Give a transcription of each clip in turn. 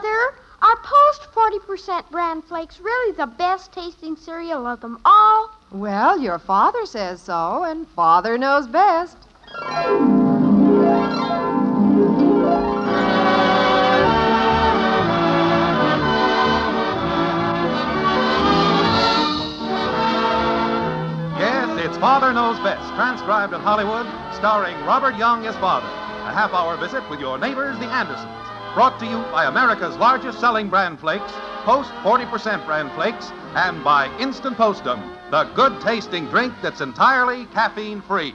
Mother, are Post 40% bran flakes really the best tasting cereal of them all? Well, your father says so, and Father knows best. It's Father Knows Best, transcribed in Hollywood, starring Robert Young as Father. A half-hour visit with your neighbors, the Andersons. Brought to you by America's largest selling bran flakes, Post 40% bran flakes, and by Instant Postum, the good-tasting drink that's entirely caffeine-free.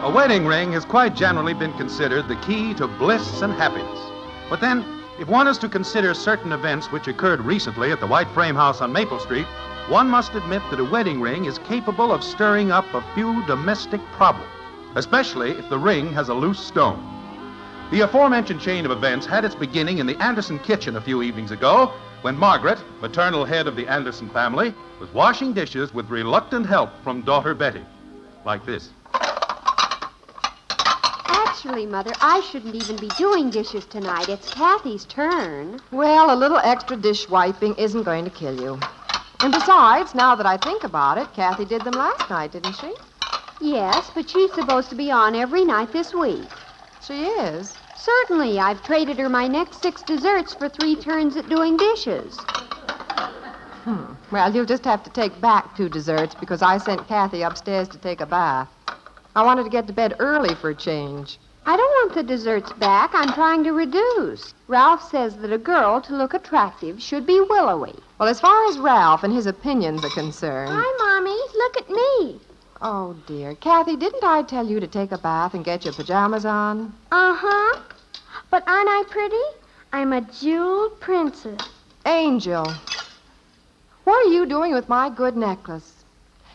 A wedding ring has quite generally been considered the key to bliss and happiness. But then, if one is to consider certain events which occurred recently at the White Frame House on Maple Street, one must admit that a wedding ring is capable of stirring up a few domestic problems, especially if the ring has a loose stone. The aforementioned chain of events had its beginning in the Anderson kitchen a few evenings ago, when Margaret, maternal head of the Anderson family, was washing dishes with reluctant help from daughter Betty. Like this. Actually, Mother, I shouldn't even be doing dishes tonight. It's Kathy's turn. Well, a little extra dish wiping isn't going to kill you. And besides, now that I think about it, Kathy did them last night, didn't she? Yes, but she's supposed to be on every night this week. She is? Certainly. I've traded her my next 6 desserts for 3 turns at doing dishes. Well, you'll just have to take back 2 desserts because I sent Kathy upstairs to take a bath. I wanted to get to bed early for a change. I don't want the desserts back. I'm trying to reduce. Ralph says that a girl, to look attractive, should be willowy. Well, as far as Ralph and his opinions are concerned... Hi, Mommy. Look at me. Oh, dear. Kathy, didn't I tell you to take a bath and get your pajamas on? Uh-huh. But aren't I pretty? I'm a jeweled princess. Angel, what are you doing with my good necklace?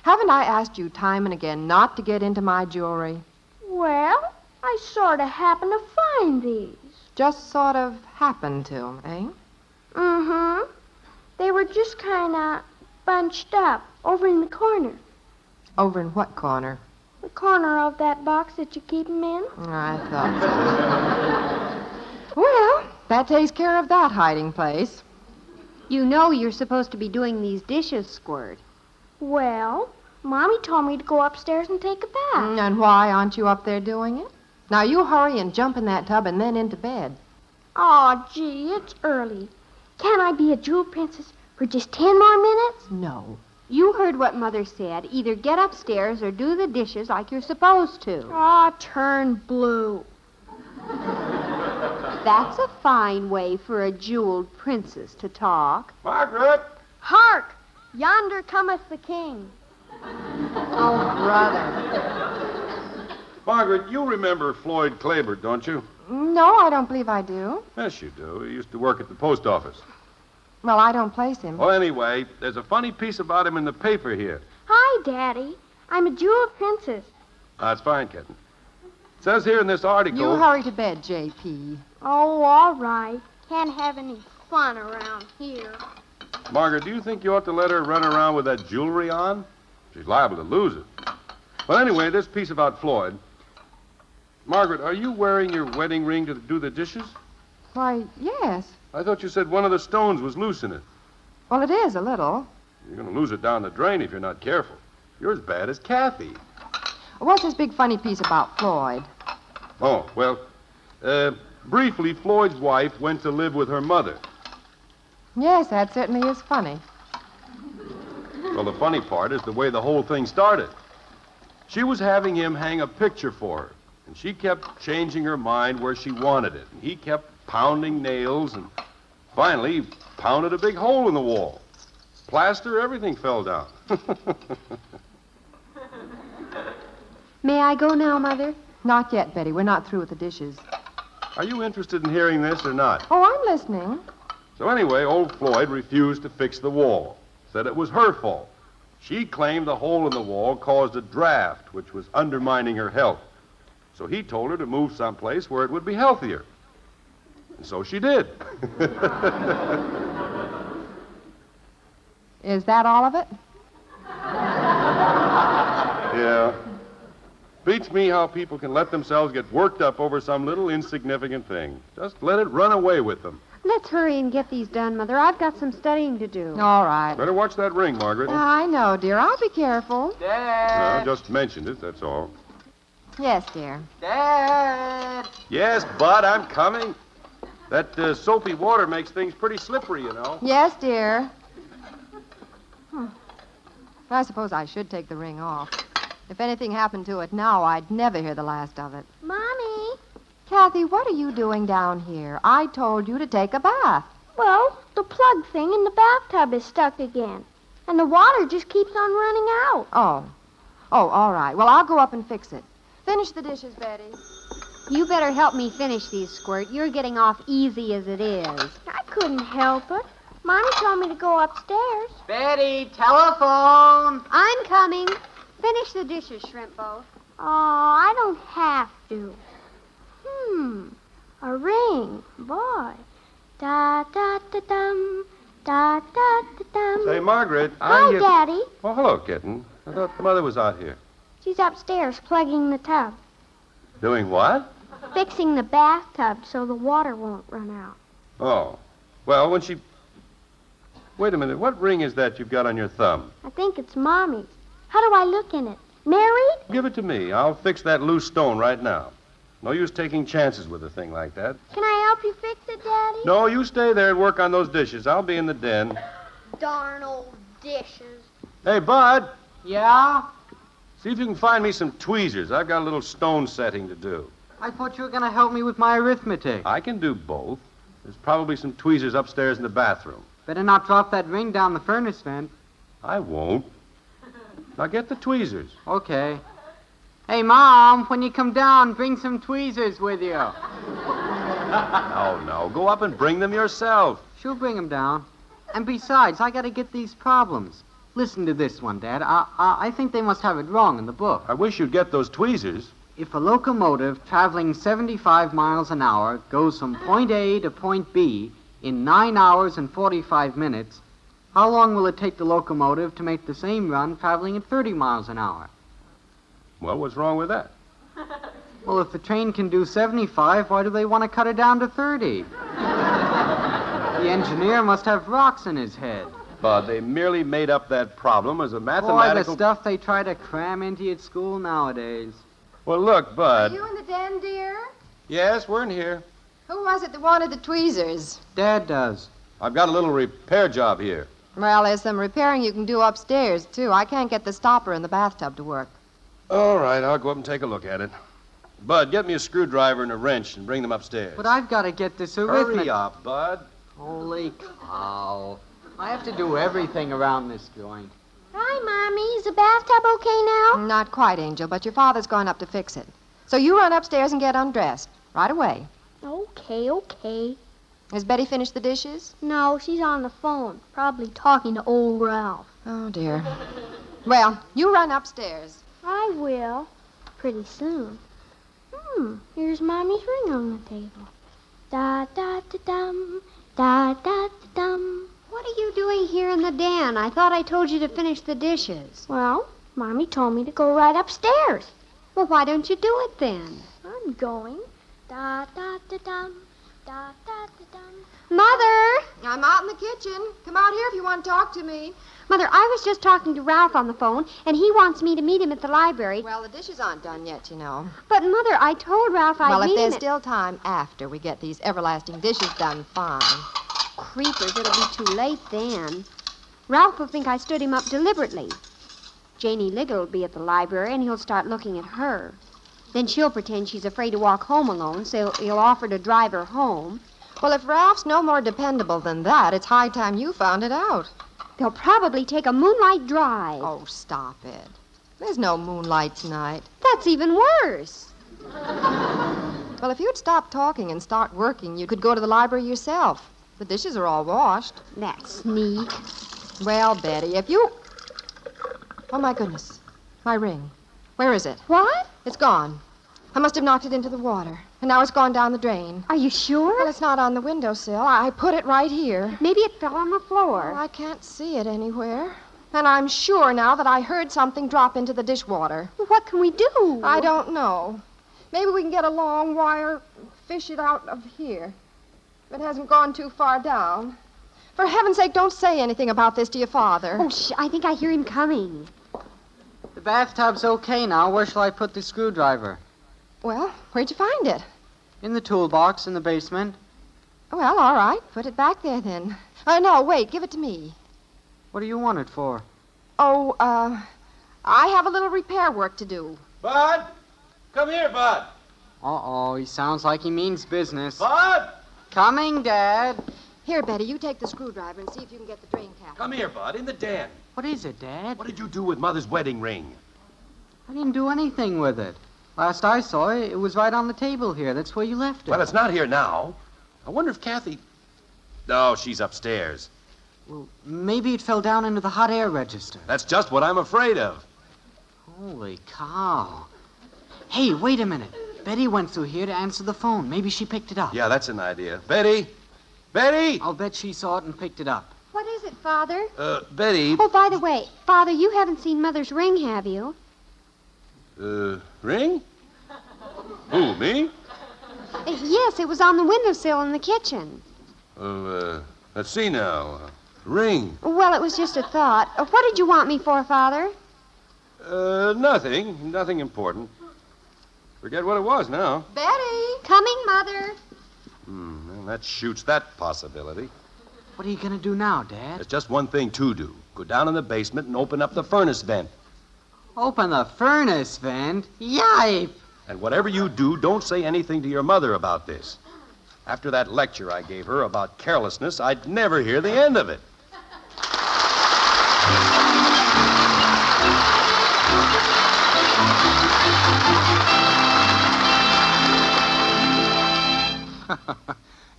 Haven't I asked you time and again not to get into my jewelry? Well, I sort of happened to find these. Just sort of happened to, eh? Mm-hmm. They were just kind of bunched up over in the corner. Over in what corner? The corner of that box that you keep them in. I thought so. Well, that takes care of that hiding place. You know you're supposed to be doing these dishes, Squirt. Well, Mommy told me to go upstairs and take a bath. And why aren't you up there doing it? Now, you hurry and jump in that tub and then into bed. Oh, gee, it's early. Can't I be a jewel princess for just 10 more minutes? No. You heard what Mother said. Either get upstairs or do the dishes like you're supposed to. Oh, turn blue. That's a fine way for a jeweled princess to talk. Margaret! Hark! Yonder cometh the king. Oh, brother. Margaret, you remember Floyd Clabert, don't you? No, I don't believe I do. Yes, you do. He used to work at the post office. Well, I don't place him. Well, anyway, there's a funny piece about him in the paper here. Hi, Daddy. I'm a jeweled princess. That's fine, Kitten. It says here in this article... You hurry to bed, J.P. Oh, all right. Can't have any fun around here. Margaret, do you think you ought to let her run around with that jewelry on? She's liable to lose it. Well, anyway, this piece about Floyd. Margaret, are you wearing your wedding ring to do the dishes? Why, yes. I thought you said one of the stones was loose in it. Well, it is a little. You're going to lose it down the drain if you're not careful. You're as bad as Kathy. What's this big funny piece about Floyd? Oh, well, briefly, Floyd's wife went to live with her mother. Yes, that certainly is funny. Well, the funny part is the way the whole thing started. She was having him hang a picture for her, and she kept changing her mind where she wanted it. And he kept pounding nails, and finally he pounded a big hole in the wall. Plaster, everything fell down. May I go now, Mother? Not yet, Betty. We're not through with the dishes. Are you interested in hearing this or not? Oh, I'm listening. So anyway, old Floyd refused to fix the wall. Said it was her fault. She claimed the hole in the wall caused a draft, which was undermining her health. So he told her to move someplace where it would be healthier. And so she did. Is that all of it? Yeah. Beats me how people can let themselves get worked up over some little insignificant thing. Just let it run away with them. Let's hurry and get these done, Mother. I've got some studying to do. All right. Better watch that ring, Margaret. I know, dear. I'll be careful. I just mentioned it, that's all. Yes, dear. Dad! Yes, Bud, I'm coming. That soapy water makes things pretty slippery, you know. Yes, dear. I suppose I should take the ring off. If anything happened to it now, I'd never hear the last of it. Mommy. Kathy, what are you doing down here? I told you to take a bath. Well, the plug thing in the bathtub is stuck again. And the water just keeps on running out. Oh, all right. Well, I'll go up and fix it. Finish the dishes, Betty. You better help me finish these, Squirt. You're getting off easy as it is. I couldn't help it. Mommy told me to go upstairs. Betty, telephone! I'm coming. Finish the dishes, Shrimpo. Oh, I don't have to. A ring. Boy. Da-da-da-dum. Da-da-da-dum. Say, Margaret, Hi, Daddy. Oh, hello, kitten. I thought Mother was out here. She's upstairs plugging the tub. Doing what? Fixing the bathtub so the water won't run out. Oh. Well, when she... Wait a minute. What ring is that you've got on your thumb? I think it's Mommy's. How do I look in it? Married? Give it to me. I'll fix that loose stone right now. No use taking chances with a thing like that. Can I help you fix it, Daddy? No, you stay there and work on those dishes. I'll be in the den. Darn old dishes. Hey, Bud. Yeah? See if you can find me some tweezers. I've got a little stone setting to do. I thought you were going to help me with my arithmetic. I can do both. There's probably some tweezers upstairs in the bathroom. Better not drop that ring down the furnace vent. I won't. Now get the tweezers. Okay. Hey, Mom, when you come down, bring some tweezers with you. No. Go up and bring them yourself. She'll bring them down. And besides, I got to get these problems. Listen to this one, Dad. I think they must have it wrong in the book. I wish you'd get those tweezers. If a locomotive traveling 75 miles an hour goes from point A to point B in 9 hours and 45 minutes, how long will it take the locomotive to make the same run traveling at 30 miles an hour? Well, what's wrong with that? Well, if the train can do 75, why do they want to cut it down to 30? The engineer must have rocks in his head. But they merely made up that problem as a Boy, mathematical... the stuff they try to cram into you at school nowadays. Well, look, Bud. Are you in the den, dear? Yes, we're in here. Who was it that wanted the tweezers? Dad does. I've got a little repair job here. Well, there's some repairing you can do upstairs, too. I can't get the stopper in the bathtub to work. All right, I'll go up and take a look at it. Bud, get me a screwdriver and a wrench and bring them upstairs. But I've got to get this arithmetic. Hurry up, Bud. Holy cow. I have to do everything around this joint. Hi, Mommy. Is the bathtub okay now? Not quite, Angel, but your father's gone up to fix it. So you run upstairs and get undressed. Right away. Okay. Has Betty finished the dishes? No, she's on the phone. Probably talking to old Ralph. Oh, dear. Well, you run upstairs. I will. Pretty soon. Here's Mommy's ring on the table. Da-da-da-dum. Da-da-da-dum. What are you doing here in the den? I thought I told you to finish the dishes. Well, Mommy told me to go right upstairs. Well, why don't you do it then? I'm going. Da-da-da-dum. Da-da-da-dum. Mother! I'm out in the kitchen. Come out here if you want to talk to me. Mother, I was just talking to Ralph on the phone, and he wants me to meet him at the library. Well, the dishes aren't done yet, you know. But, Mother, I told Ralph I'd Well, if meet him there's at... still time after we get these everlasting dishes done, fine. Creepers, it'll be too late then. Ralph will think I stood him up deliberately. Janie Ligger will be at the library, and he'll start looking at her. Then she'll pretend she's afraid to walk home alone, so he'll offer to drive her home. Well, if Ralph's no more dependable than that, it's high time you found it out. They'll probably take a moonlight drive. Oh, stop it. There's no moonlight tonight. That's even worse. Well, if you'd stop talking and start working, you could go to the library yourself. The dishes are all washed. That sneak. Well, Betty, if you... Oh, my goodness. My ring. Where is it? What? It's gone. I must have knocked it into the water. And now it's gone down the drain. Are you sure? Well, it's not on the windowsill. I put it right here. Maybe it fell on the floor. Oh, I can't see it anywhere. And I'm sure now that I heard something drop into the dishwater. What can we do? I don't know. Maybe we can get a long wire, fish it out of here. If it hasn't gone too far down. For heaven's sake, don't say anything about this to your father. Oh, I think I hear him coming. The bathtub's okay now. Where shall I put the screwdriver? Well, where'd you find it? In the toolbox in the basement. Well, all right. Put it back there then. No, wait. Give it to me. What do you want it for? Oh, I have a little repair work to do. Bud! Come here, Bud. Uh-oh, he sounds like he means business. Bud! Coming, Dad. Here, Betty, you take the screwdriver and see if you can get the drain cap. Come here, Bud, in the den. What is it, Dad? What did you do with Mother's wedding ring? I didn't do anything with it. Last I saw it, it was right on the table here. That's where you left it. Well, it's not here now. I wonder if Kathy... No, she's upstairs. Well, maybe it fell down into the hot air register. That's just what I'm afraid of. Holy cow. Hey, wait a minute. Betty went through here to answer the phone. Maybe she picked it up. Yeah, that's an idea. Betty! Betty! I'll bet she saw it and picked it up. What is it, Father? Betty... Oh, by the way, Father, you haven't seen Mother's ring, have you? Ring? Who, me? Yes, it was on the windowsill in the kitchen. Let's see now. Ring. Well, it was just a thought. What did you want me for, Father? Nothing. Nothing important. Forget what it was now. Betty! Coming, Mother. Well, that shoots that possibility. What are you going to do now, Dad? There's just one thing to do. Go down in the basement and open up the furnace vent. Open the furnace vent? Yipe! And whatever you do, don't say anything to your mother about this. After that lecture I gave her about carelessness, I'd never hear the end of it.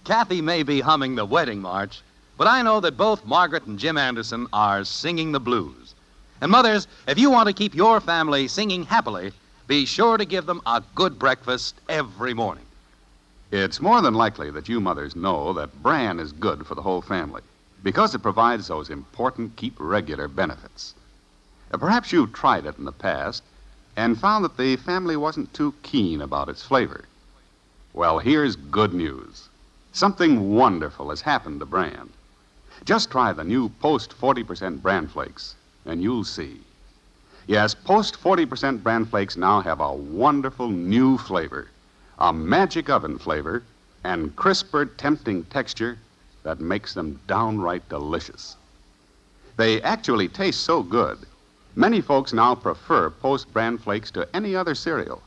Kathy may be humming the wedding march, but I know that both Margaret and Jim Anderson are singing the blues. And mothers, if you want to keep your family singing happily, be sure to give them a good breakfast every morning. It's more than likely that you mothers know that bran is good for the whole family because it provides those important keep regular benefits. Perhaps you've tried it in the past and found that the family wasn't too keen about its flavor. Well, here's good news. Something wonderful has happened to bran. Just try the new Post 40% bran flakes, and you'll see. Yes, Post 40% bran flakes now have a wonderful new flavor, a magic oven flavor, and crisper, tempting texture that makes them downright delicious. They actually taste so good, many folks now prefer Post bran flakes to any other cereal.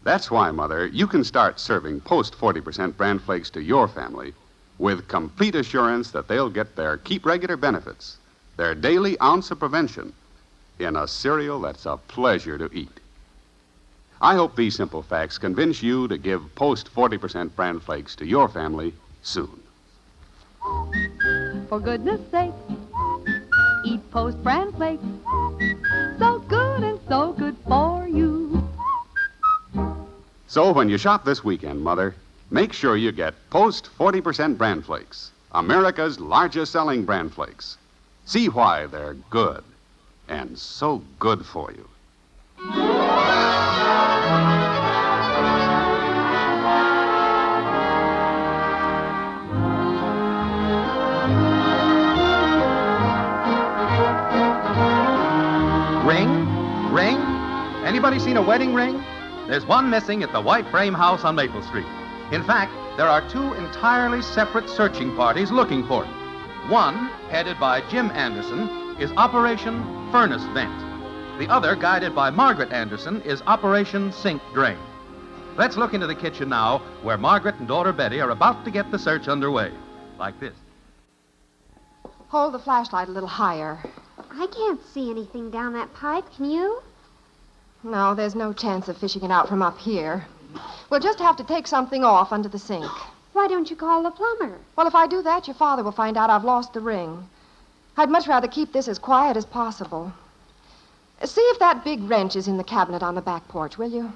That's why, Mother, you can start serving Post 40% bran flakes to your family with complete assurance that they'll get their keep regular benefits, their daily ounce of prevention, in a cereal that's a pleasure to eat. I hope these simple facts convince you to give Post 40% bran flakes to your family soon. For goodness sake, eat Post bran flakes. So good and so good for you. So when you shop this weekend, Mother, make sure you get Post 40% bran flakes, America's largest selling bran flakes. See why they're good and so good for you. Ring? Anybody seen a wedding ring? There's one missing at the White Frame House on Maple Street. In fact, there are two entirely separate searching parties looking for it. One, headed by Jim Anderson, is Operation Furnace Vent. The other, guided by Margaret Anderson, is Operation Sink Drain. Let's look into the kitchen now, where Margaret and daughter Betty are about to get the search underway. Like this. Hold the flashlight a little higher. I can't see anything down that pipe, can you? No, there's no chance of fishing it out from up here. We'll just have to take something off under the sink. Why don't you call the plumber? Well, if I do that, your father will find out I've lost the ring. I'd much rather keep this as quiet as possible. See if that big wrench is in the cabinet on the back porch, will you?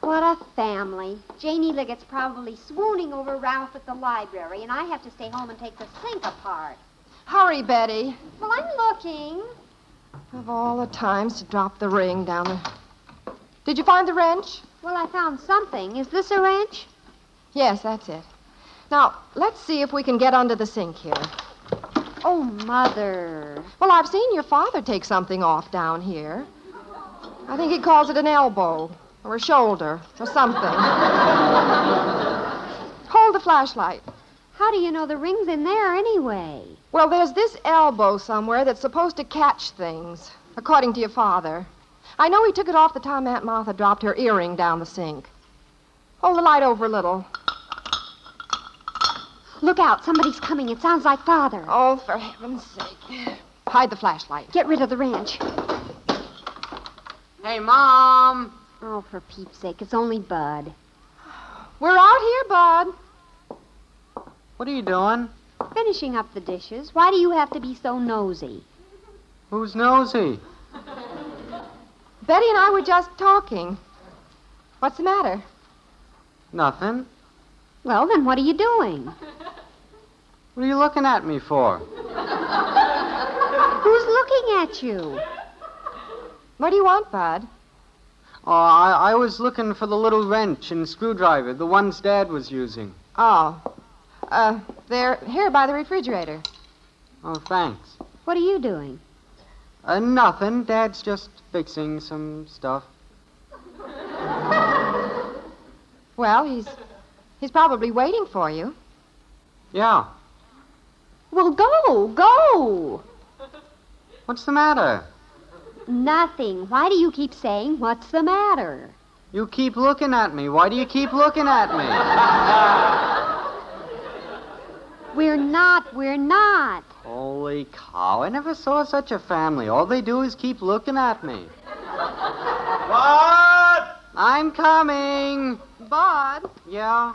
What a family. Janie Liggett's probably swooning over Ralph at the library, and I have to stay home and take the sink apart. Hurry, Betty. Well, I'm looking. Of all the times to drop the ring down the... Did you find the wrench? Well, I found something. Is this a wrench? Yes, that's it. Now, let's see if we can get under the sink here. Oh, Mother. Well, I've seen your father take something off down here. I think he calls it an elbow or a shoulder or something. Hold the flashlight. How do you know the ring's in there anyway? Well, there's this elbow somewhere that's supposed to catch things, according to your father. I know he took it off the time Aunt Martha dropped her earring down the sink. Hold the light over a little. Look out, somebody's coming. It sounds like Father. Oh, for heaven's sake. Hide the flashlight. Get rid of the wrench. Hey, Mom. Oh, for Pete's sake, it's only Bud. We're out here, Bud. What are you doing? Finishing up the dishes. Why do you have to be so nosy? Who's nosy? Betty and I were just talking. What's the matter? Nothing. Well, then what are you doing? What are you looking at me for? Who's looking at you? What do you want, Bud? Oh, I was looking for the little wrench and screwdriver, the ones Dad was using. Oh. They're here by the refrigerator. Oh, thanks. What are you doing? Nothing. Dad's just fixing some stuff. Well, he's probably waiting for you. Yeah. Well, go. What's the matter? Nothing. Why do you keep saying, what's the matter? You keep looking at me. Why do you keep looking at me? We're not. Holy cow, I never saw such a family. All they do is keep looking at me. Bud! I'm coming. Bud, Yeah?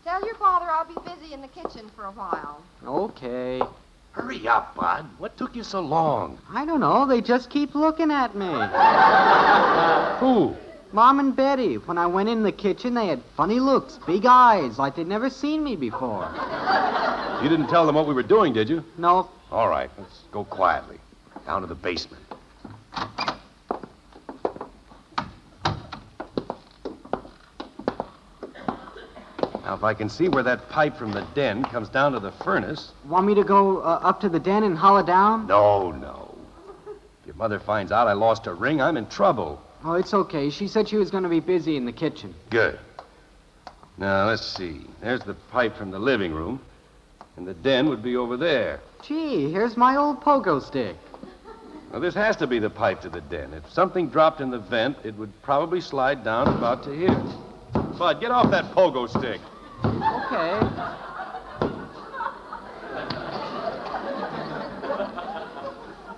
tell your father I'll be busy in the kitchen for a while. Okay. Hurry up, Bud. What took you so long? I don't know, they just keep looking at me. Who? Mom and Betty, when I went in the kitchen, they had funny looks, big eyes, like they'd never seen me before. You didn't tell them what we were doing, did you? No, All right, let's go quietly. Down to the basement. Now, if I can see where that pipe from the den comes down to the furnace... want me to go up to the den and holler down? No. If your mother finds out I lost a ring, I'm in trouble. Oh, it's okay. She said she was going to be busy in the kitchen. Good. Now, let's see. There's the pipe from the living room, and the den would be over there. Gee, here's my old pogo stick. Now, this has to be the pipe to the den. If something dropped in the vent, it would probably slide down about to here. Bud, get off that pogo stick. Okay.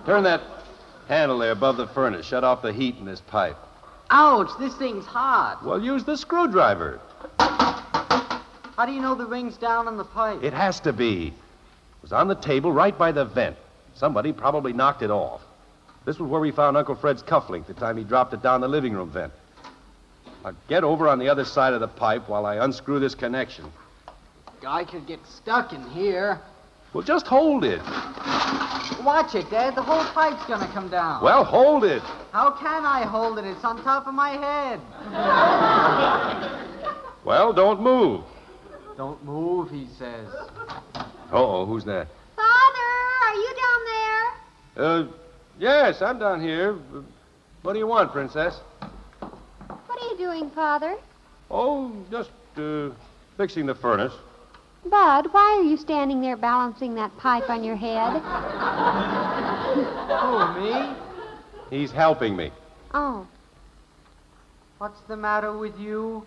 Turn that handle there above the furnace. Shut off the heat in this pipe. Ouch, this thing's hot. Well, use the screwdriver. How do you know the ring's down in the pipe? It has to be. It was on the table right by the vent. Somebody probably knocked it off. This was where we found Uncle Fred's cufflink the time he dropped it down the living room vent. Now, get over on the other side of the pipe while I unscrew this connection. Guy could get stuck in here. Well, just hold it. Watch it, Dad. The whole pipe's gonna come down. Well, hold it. How can I hold it? It's on top of my head. Well, don't move. Don't move, he says. Uh-oh, who's that? Father, are you down there? Yes, I'm down here. What do you want, Princess? What are you doing, Father? Oh, just, fixing the furnace. Bud, why are you standing there balancing that pipe on your head? Who, me? He's helping me. Oh, What's the matter with you?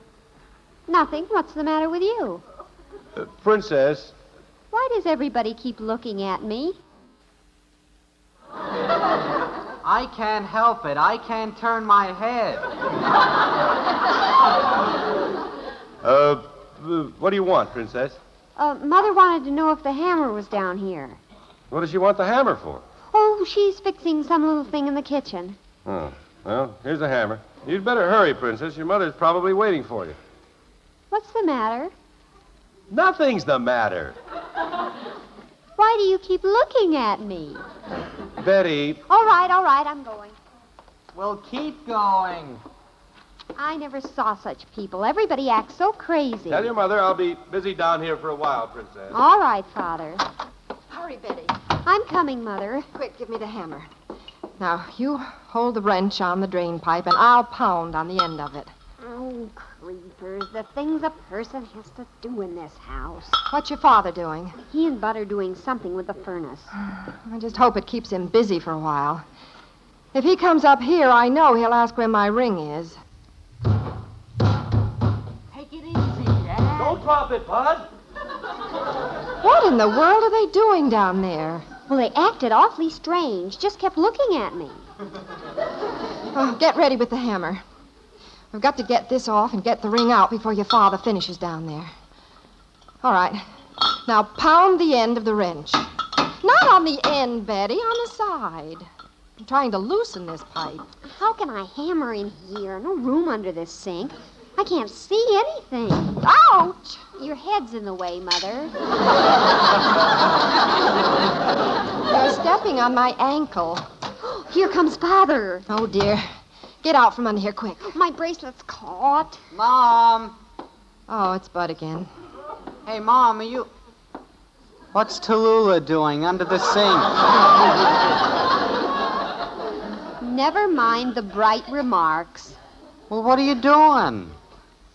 nothing. What's the matter with you? Princess, Why does everybody keep looking at me? I can't help it. I can't turn my head. what do you want, Princess? Mother wanted to know if the hammer was down here. What does she want the hammer for? Oh, she's fixing some little thing in the kitchen. Oh, well, here's the hammer. You'd better hurry, Princess. Your mother's probably waiting for you. What's the matter? Nothing's the matter. Why do you keep looking at me? Betty. All right, I'm going. Well, keep going. I never saw such people. Everybody acts so crazy. Tell your mother I'll be busy down here for a while, Princess. All right, Father. Hurry, Betty. I'm coming, Mother. Quick, give me the hammer. Now, you hold the wrench on the drain pipe, and I'll pound on the end of it. Oh, creepers. The things a person has to do in this house. What's your father doing? He and Bud are doing something with the furnace. I just hope it keeps him busy for a while. If he comes up here, I know he'll ask where my ring is. Take it easy, Dad. Don't drop it, Bud. What in the world are they doing down there? Well, they acted awfully strange. Just kept looking at me. Oh, get ready with the hammer. We've got to get this off and get the ring out before your father finishes down there. All right. Now pound the end of the wrench. Not on the end, Betty, on the side. I'm trying to loosen this pipe. How can I hammer in here? No room under this sink. I can't see anything. Ouch! Your head's in the way, Mother. You're stepping on my ankle. Here comes Father. Oh, dear. Get out from under here, quick. My bracelet's caught. Mom. Oh, it's Bud again. Hey, Mom, are you... What's Tallulah doing under the sink? Never mind the bright remarks. Well, what are you doing?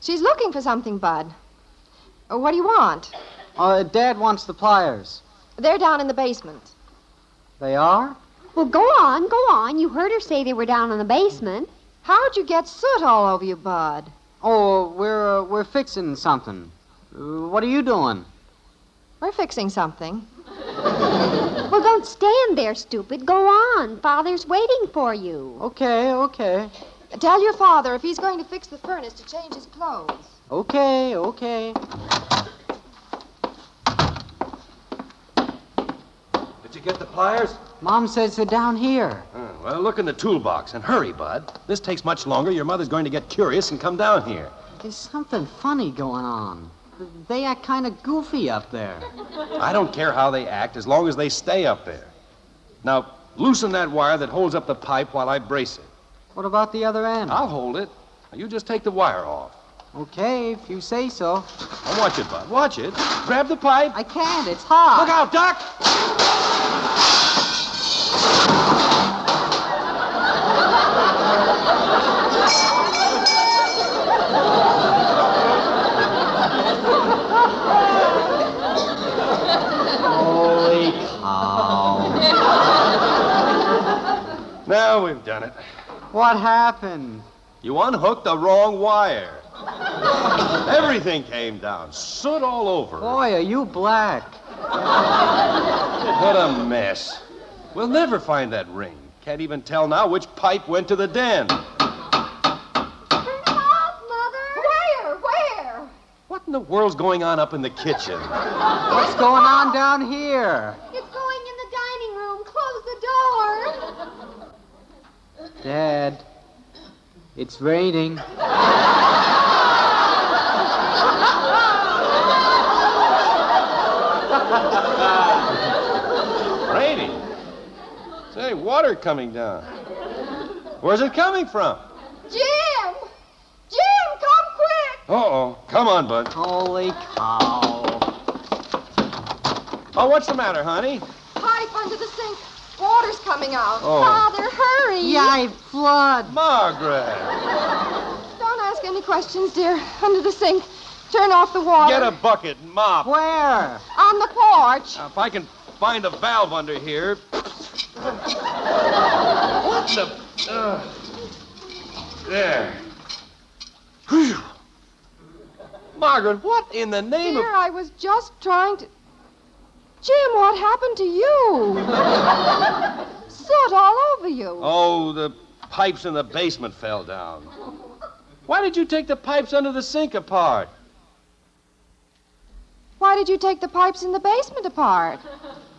She's looking for something, Bud. What do you want? Dad wants the pliers. They're down in the basement. They are? Well, go on. You heard her say they were down in the basement. How'd you get soot all over you, Bud? Oh, we're fixing something. What are you doing? We're fixing something. Well, don't stand there, stupid. Go on. Father's waiting for you. Okay. Tell your father if he's going to fix the furnace to change his clothes. Okay. Did you get the pliers? Mom says they're down here. Well, look in the toolbox and hurry, Bud. This takes much longer. Your mother's going to get curious and come down here. There's something funny going on. They act kind of goofy up there. I don't care how they act as long as they stay up there. Now, loosen that wire that holds up the pipe while I brace it. What about the other end? I'll hold it. Now, you just take the wire off. Okay, if you say so. Now, watch it, Bud. Watch it. Grab the pipe. I can't. It's hot. Look out, Doc! Holy cow. Now we've done it. What happened? You unhooked the wrong wire. Everything came down. Soot all over. Boy, are you black. What a mess. We'll never find that ring. Can't even tell now which pipe went to the den. Turn it off, Mother. Where? What in the world's going on up in the kitchen? What's going on down here? It's going in the dining room. Close the door. Dad, it's raining. Raining? Say, water coming down. Where's it coming from? Jim! Come quick! Uh-oh. Come on, Bud. Holy cow. Oh, what's the matter, honey? Pipe under the sink. Water's coming out. Oh. Father, hurry! Yay, flood. Margaret. Don't ask any questions, dear. Under the sink. Turn off the water. Get a bucket and mop. Where? On the porch. Now, if I can find a valve under here. What the... there. Whew. Margaret, what in the name Dear, I was just trying to... Jim, what happened to you? Soot all over you. Oh, the pipes in the basement fell down. Why did you take the pipes under the sink apart? Why did you take the pipes in the basement apart?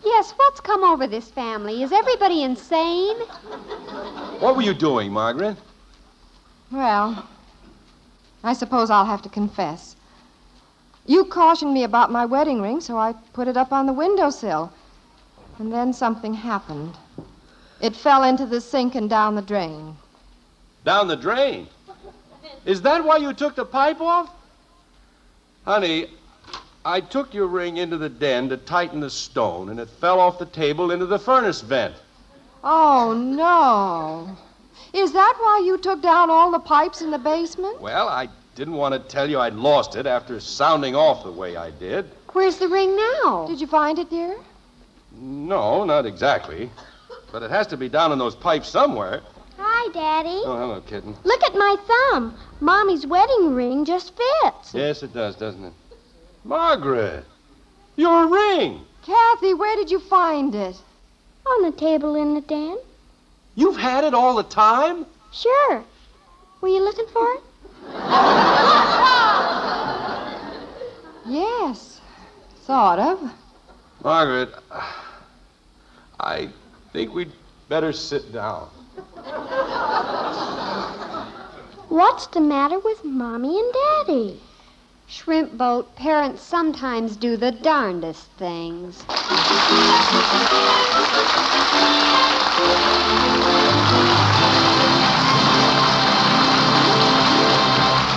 Yes, what's come over this family? Is everybody insane? What were you doing, Margaret? Well, I suppose I'll have to confess. You cautioned me about my wedding ring, so I put it up on the windowsill. And then something happened. It fell into the sink and down the drain. Down the drain? Is that why you took the pipe off? Honey, I took your ring into the den to tighten the stone, and it fell off the table into the furnace vent. Oh, no. Is that why you took down all the pipes in the basement? Well, I didn't want to tell you I'd lost it after sounding off the way I did. Where's the ring now? Did you find it, dear? No, not exactly. But it has to be down in those pipes somewhere. Hi, Daddy. Oh, hello, kitten. Look at my thumb. Mommy's wedding ring just fits. Yes, it does, doesn't it? Margaret, your ring. Kathy, where did you find it? On the table in the den. You've had it all the time? Sure. Were you looking for it? Yes, sort of. Margaret, I think we'd better sit down. What's the matter with Mommy and Daddy? Shrimp boat, parents sometimes do the darndest things.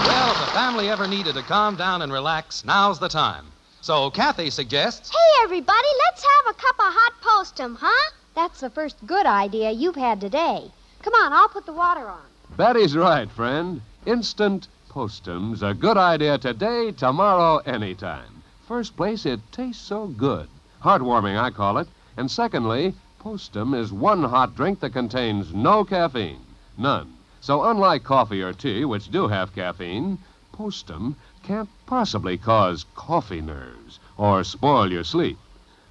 Well, if the family ever needed to calm down and relax, now's the time. So Kathy suggests... Hey, everybody, let's have a cup of hot Postum, huh? That's the first good idea you've had today. Come on, I'll put the water on. Betty's right, friend. Instant Postum's a good idea today, tomorrow, anytime. First place, it tastes so good. Heartwarming, I call it. And secondly, Postum is one hot drink that contains no caffeine. None. So unlike coffee or tea, which do have caffeine, Postum can't possibly cause coffee nerves or spoil your sleep.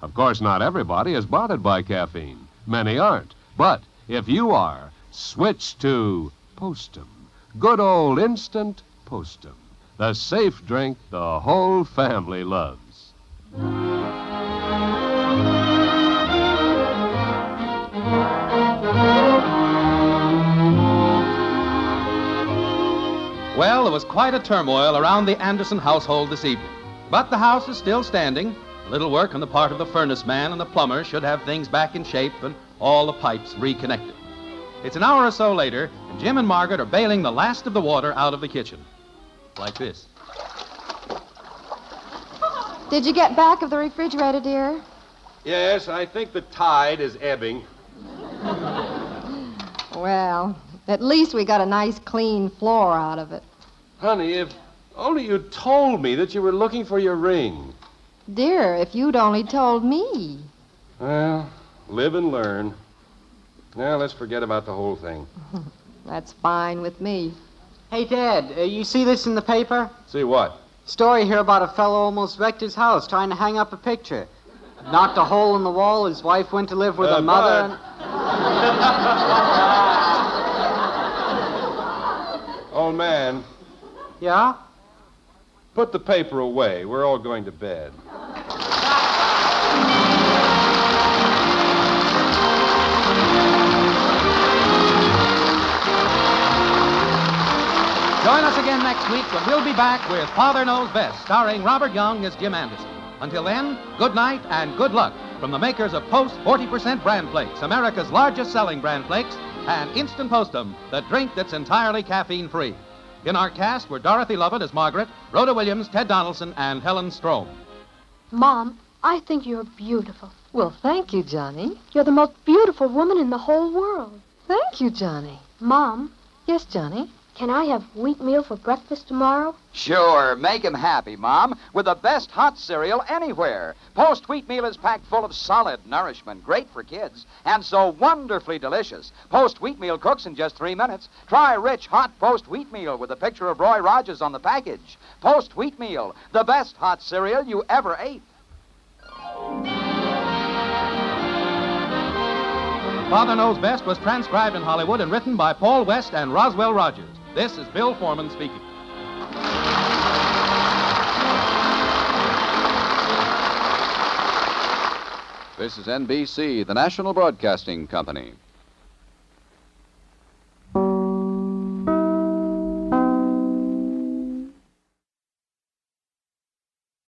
Of course, not everybody is bothered by caffeine. Many aren't. But if you are, switch to Postum. Good old instant Postum. The safe drink the whole family loves. Well, there was quite a turmoil around the Anderson household this evening. But the house is still standing. A little work on the part of the furnace man and the plumber should have things back in shape and all the pipes reconnected. It's an hour or so later, and Jim and Margaret are bailing the last of the water out of the kitchen. Like this. Did you get back of the refrigerator, dear? Yes, I think the tide is ebbing. Well, at least we got a nice clean floor out of it. Honey, if only you told me that you were looking for your ring. Dear, if you'd only told me. Well, live and learn. Now, let's forget about the whole thing. That's fine with me. Hey, Dad, you see this in the paper? See what? Story here about a fellow almost wrecked his house trying to hang up a picture. Knocked a hole in the wall. His wife went to live with her mother. Old man, Yeah? put the paper away. We're all going to bed. Join us again next week when we'll be back with Father Knows Best, starring Robert Young as Jim Anderson. Until then, good night and good luck from the makers of Post 40% Bran Flakes, America's largest selling Bran Flakes, and Instant Postum, the drink that's entirely caffeine-free. In our cast were Dorothy Lovett as Margaret, Rhoda Williams, Ted Donaldson, and Helen Strome. Mom, I think you're beautiful. Well, thank you, Johnny. You're the most beautiful woman in the whole world. Thank you, Johnny. Mom, Yes, Johnny? can I have wheatmeal for breakfast tomorrow? Sure, make him happy, Mom, with the best hot cereal anywhere. Post Wheatmeal is packed full of solid nourishment, great for kids, and so wonderfully delicious. Post Wheatmeal cooks in just 3 minutes. Try rich, hot Post Wheatmeal with a picture of Roy Rogers on the package. Post Wheatmeal, the best hot cereal you ever ate. Father Knows Best was transcribed in Hollywood and written by Paul West and Roswell Rogers. This is Bill Foreman speaking. This is NBC, the National Broadcasting Company.